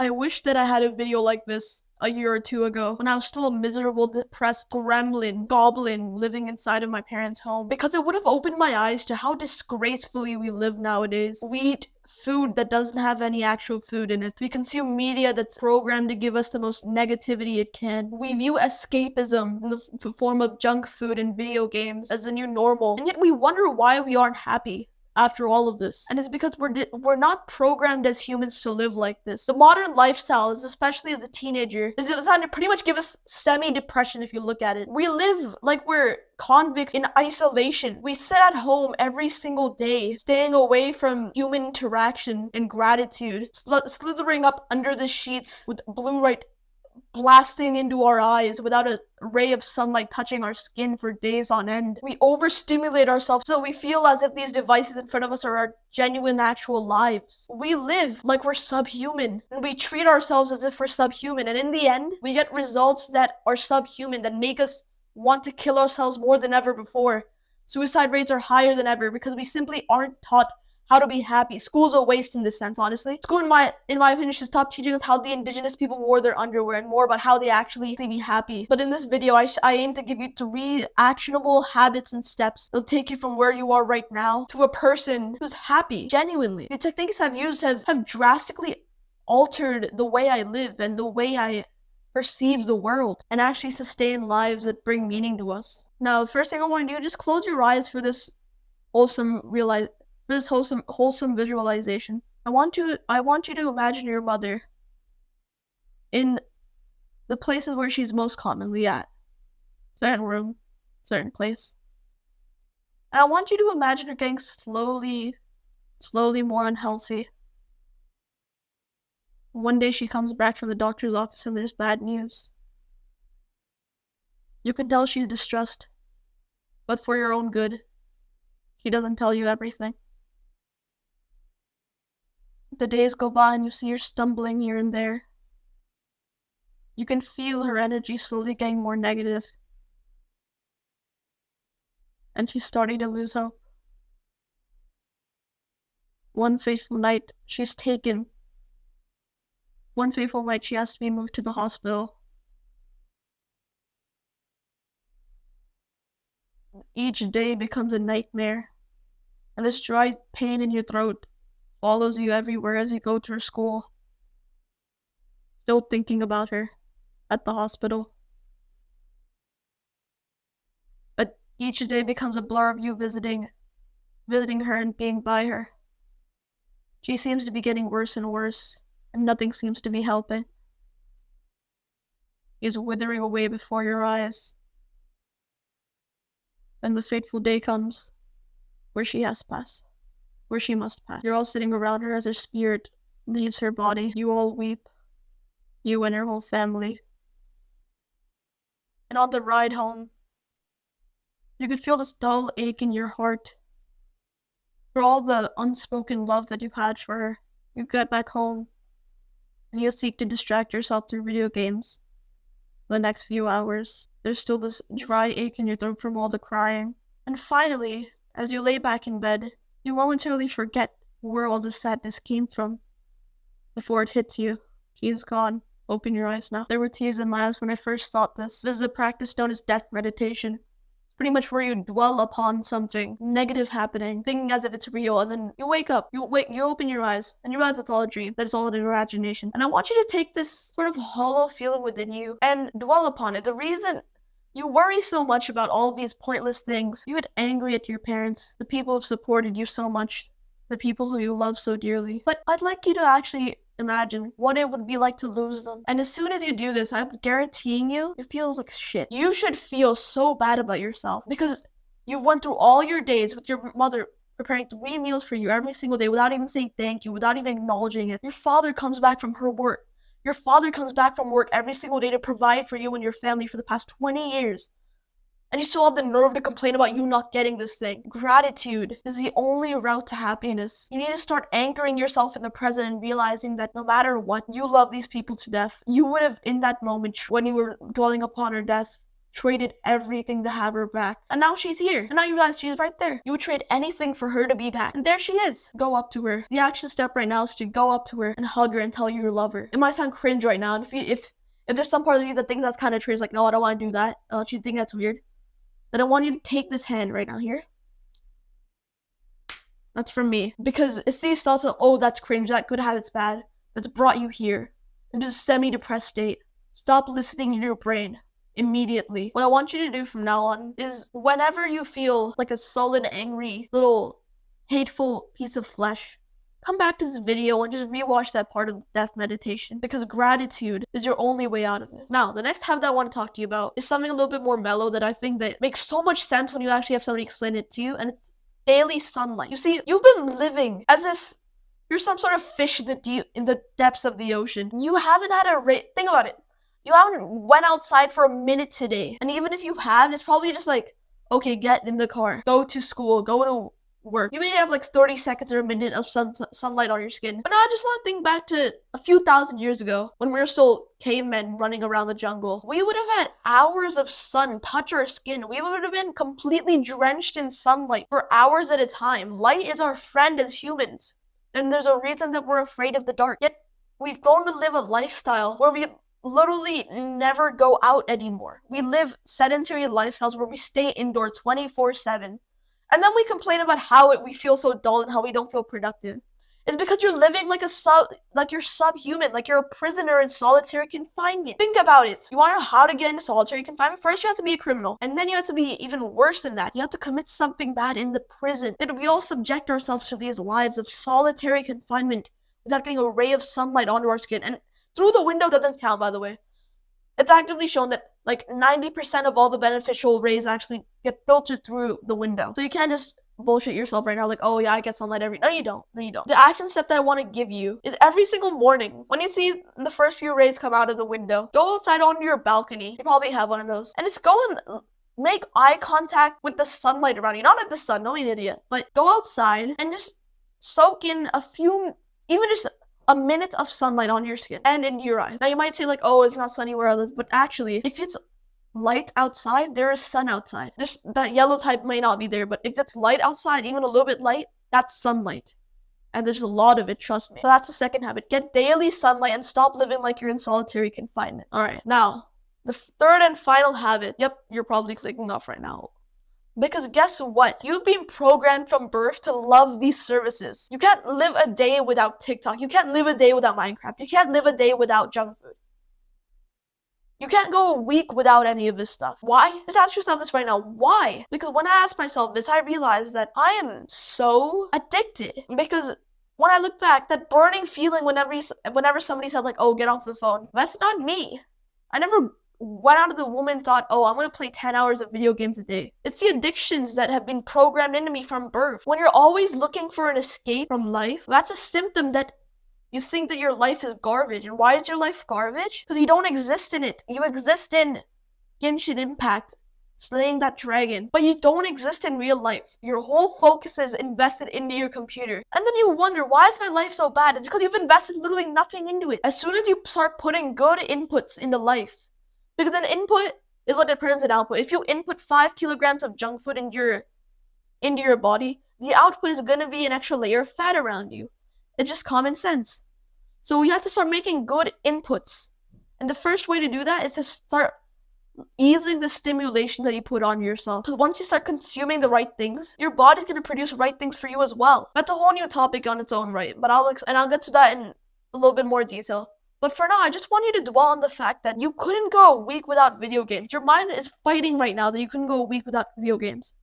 I wish that I had a video like this a year or two ago when I was still a miserable, depressed gremlin, goblin living inside of my parents' home, because it would have opened my eyes to how disgracefully we live nowadays. We eat food that doesn't have any actual food in it. We consume media that's programmed to give us the most negativity it can. We view escapism in the form of junk food and video games as the new normal, and yet we wonder why we aren't happy after all of this. And it's because we're not programmed as humans to live like this. The modern lifestyle, is especially as a teenager, is designed to pretty much give us semi-depression if you look at it. We live like we're convicts in isolation. We sit at home every single day, staying away from human interaction and gratitude, slithering up under the sheets with blue light blasting into our eyes without a ray of sunlight touching our skin for days on end. We overstimulate ourselves so we feel as if these devices in front of us are our genuine actual lives. We live like we're subhuman, and we treat ourselves as if we're subhuman, and in the end, we get results that are subhuman, that make us want to kill ourselves more than ever before. Suicide rates are higher than ever because we simply aren't taught how to be happy. School's a waste in this sense, honestly. School, in my opinion, should stop teaching us how the indigenous people wore their underwear and more about how they actually be happy. But in this video, I aim to give you 3 actionable habits and steps that'll take you from where you are right now to a person who's happy, genuinely. The techniques I've used have drastically altered the way I live and the way I perceive the world, and actually sustain lives that bring meaning to us. Now, the first thing I want to do, just close your eyes for this wholesome visualization. I want you to imagine your mother in the places where she's most commonly at. Certain room, certain place. And I want you to imagine her getting slowly more unhealthy. One day she comes back from the doctor's office and there's bad news. You can tell she's distressed, but for your own good, she doesn't tell you everything. The days go by and you see her stumbling here and there. You can feel her energy slowly getting more negative. And she's starting to lose hope. One fateful night, she has to be moved to the hospital. Each day becomes a nightmare, and this dry pain in your throat follows you everywhere as you go to her school. Still thinking about her at the hospital. But each day becomes a blur of you visiting her and being by her. She seems to be getting worse and worse, and nothing seems to be helping. She is withering away before your eyes. Then the fateful day comes, where she must pass. You're all sitting around her as her spirit leaves her body. You all weep. You and her whole family. And on the ride home, you could feel this dull ache in your heart for all the unspoken love that you've had for her. You get back home, and you seek to distract yourself through video games. The next few hours, there's still this dry ache in your throat from all the crying. And finally, as you lay back in bed, you momentarily forget where all the sadness came from. Before it hits you, she is gone. Open your eyes now. There were tears in my eyes when I first thought this. This is a practice known as death meditation. It's pretty much where you dwell upon something negative happening, thinking as if it's real, and then you wake up, you open your eyes, and you realize it's all a dream, that it's all an imagination. And I want you to take this sort of hollow feeling within you and dwell upon it. The reason you worry so much about all these pointless things, you get angry at your parents, the people who've supported you so much, the people who you love so dearly. But I'd like you to actually imagine what it would be like to lose them. And as soon as you do this, I'm guaranteeing you, it feels like shit. You should feel so bad about yourself because you've went through all your days with your mother preparing 3 meals for you every single day without even saying thank you, without even acknowledging it. Your father comes back from work every single day to provide for you and your family for the past 20 years. And you still have the nerve to complain about you not getting this thing. Gratitude is the only route to happiness. You need to start anchoring yourself in the present and realizing that no matter what, you love these people to death. You would have, in that moment, when you were dwelling upon her death, traded everything to have her back. And now she's here. And now you realize she's right there. You would trade anything for her to be back. And there she is. Go up to her. The action step right now is to go up to her and hug her and tell you love her. It might sound cringe right now. And if there's some part of you that thinks that's kind of cringe, like, no, I don't want to do that. You think that's weird. Then I want you to take this hand right now here. That's from me. Because it's these thoughts of, oh, that's cringe, that good habit's bad, that's brought you here into a semi-depressed state. Stop listening to your brain immediately. What I want you to do from now on is whenever you feel like a sullen, angry, little hateful piece of flesh, come back to this video and just rewatch that part of the death meditation, because gratitude is your only way out of it. Now, the next habit I want to talk to you about is something a little bit more mellow that I think that makes so much sense when you actually have somebody explain it to you, and it's daily sunlight. You see, you've been living as if you're some sort of fish in the depths of the ocean. You haven't had think about it. You haven't went outside for a minute today. And even if you have, it's probably just like, okay, get in the car, go to school, go to work. You may have like 30 seconds or a minute of sunlight on your skin. But now I just want to think back to a few thousand years ago when we were still cavemen running around the jungle. We would have had hours of sun touch our skin. We would have been completely drenched in sunlight for hours at a time. Light is our friend as humans. And there's a reason that we're afraid of the dark. Yet we've grown to live a lifestyle where we literally never go out anymore. We live sedentary lifestyles where we stay indoor 24/7. And then we complain about how we feel so dull and how we don't feel productive. It's because you're living like you're subhuman, like you're a prisoner in solitary confinement. Think about it. You want to know how to get into solitary confinement? First, you have to be a criminal. And then you have to be even worse than that. You have to commit something bad in the prison. And we all subject ourselves to these lives of solitary confinement without getting a ray of sunlight onto our skin. And through the window doesn't count, by the way. It's actively shown that like 90% of all the beneficial rays actually get filtered through the window. So you can't just bullshit yourself right now like, oh yeah, I get sunlight every... No, you don't. The action step that I want to give you is every single morning, when you see the first few rays come out of the window, go outside onto your balcony. You probably have one of those. And just go and make eye contact with the sunlight around you. Not at the sun, don't be an idiot. But go outside and just soak in even just a minute of sunlight on your skin and in your eyes. Now you might say like, oh, it's not sunny where I live, but actually, if it's light outside, there is sun outside. Just that yellow type may not be there, but if it's light outside, even a little bit light, that's sunlight. And there's a lot of it, trust me. So that's the second habit. Get daily sunlight and stop living like you're in solitary confinement. Alright, now, the third and final habit. Yep, you're probably clicking off right now. Because guess what? You've been programmed from birth to love these services. You can't live a day without TikTok. You can't live a day without Minecraft. You can't live a day without junk food. You can't go a week without any of this stuff. Why? Just ask yourself this right now. Why? Because when I asked myself this, I realized that I am so addicted. Because when I look back, that burning feeling whenever somebody said like, oh, get off the phone, that's not me. I never went out of the womb and thought, oh, I'm gonna play 10 hours of video games a day. It's the addictions that have been programmed into me from birth. When you're always looking for an escape from life, that's a symptom that you think that your life is garbage. And why is your life garbage? Because you don't exist in it. You exist in Genshin Impact, slaying that dragon, but you don't exist in real life. Your whole focus is invested into your computer. And then you wonder, why is my life so bad? It's because you've invested literally nothing into it. As soon as you start putting good inputs into life, because an input is what determines an output. If you input 5 kilograms of junk food into your body, the output is going to be an extra layer of fat around you. It's just common sense. So you have to start making good inputs. And the first way to do that is to start easing the stimulation that you put on yourself. Because once you start consuming the right things, your body's going to produce right things for you as well. That's a whole new topic on its own right, but I'll get to that in a little bit more detail. But for now, I just want you to dwell on the fact that you couldn't go a week without video games. Your mind is fighting right now that you couldn't go a week without video games.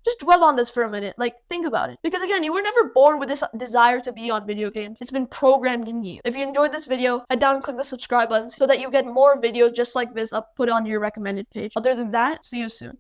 Just dwell on this for a minute. Like, think about it. Because again, you were never born with this desire to be on video games. It's been programmed in you. If you enjoyed this video, head down and click the subscribe button so that you get more videos just like this put on your recommended page. Other than that, see you soon.